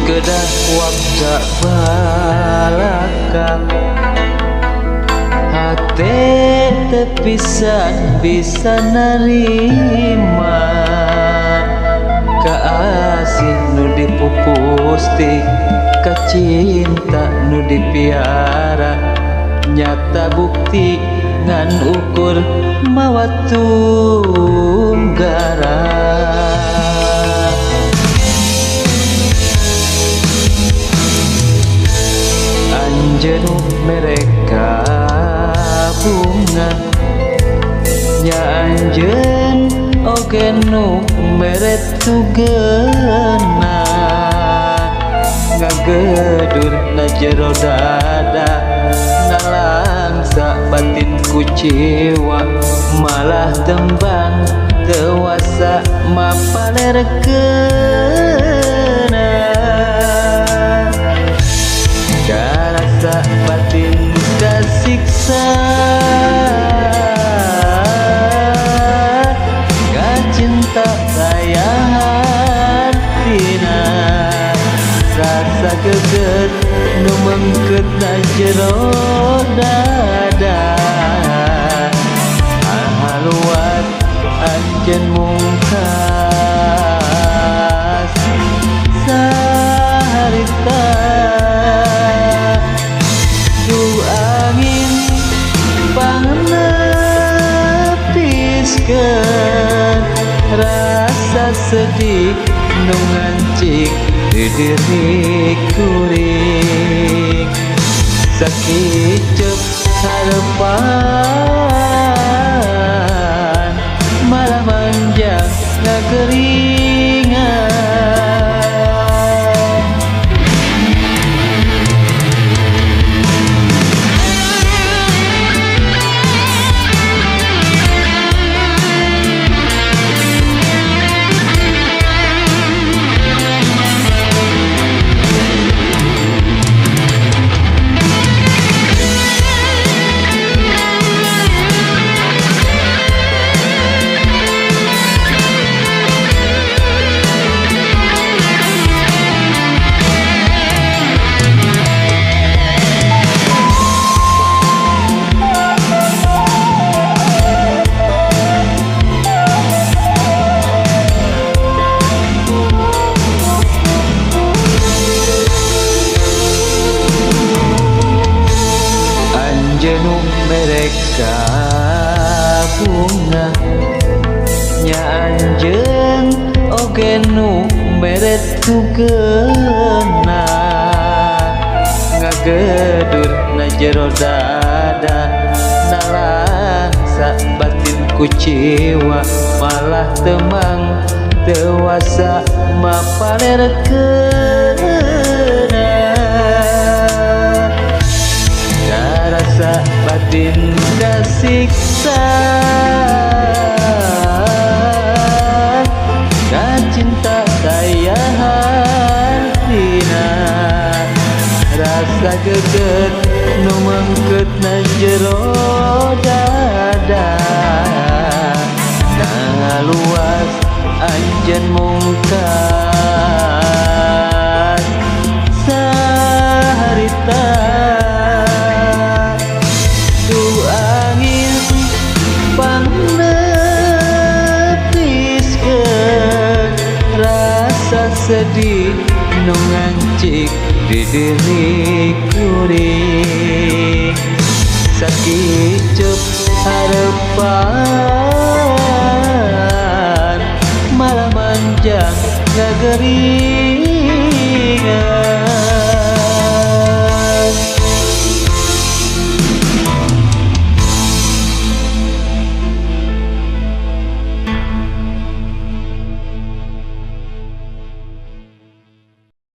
kedah waktu balakang hati tepisan bisa nerima kaasih nu dipupustik kacinta nu dipiara nyata bukti ngan ukur mawa tunggara anjeun mereka bunga nya anjeun oge nu mere tugena ngagedur na jero dada nalangsa batin kuciwa malah tembang tewasa mapalerkeuna karasa batin kasiksa kacinta sayang tina rasa geget nu mengket na jero dada haluat anjeun mungkas saharita du angin pangenepiskeun rasa sedih nu ngancik di diri kuring sakicep harapan malah manjang ngageringan anjeun mereka bunga nya anjeun oge nu mere tugena ngagedur na jero dada nalangsa batin kuciwa malah temang tewasa mapalerkeuna rasa batin kasiksa kacinta sayang tina rasa geget nu mengket na jero dada naluas anjeun mungkas saharita sedih nu ngancik di diri kuring sakicep harapan malah manjang ngagering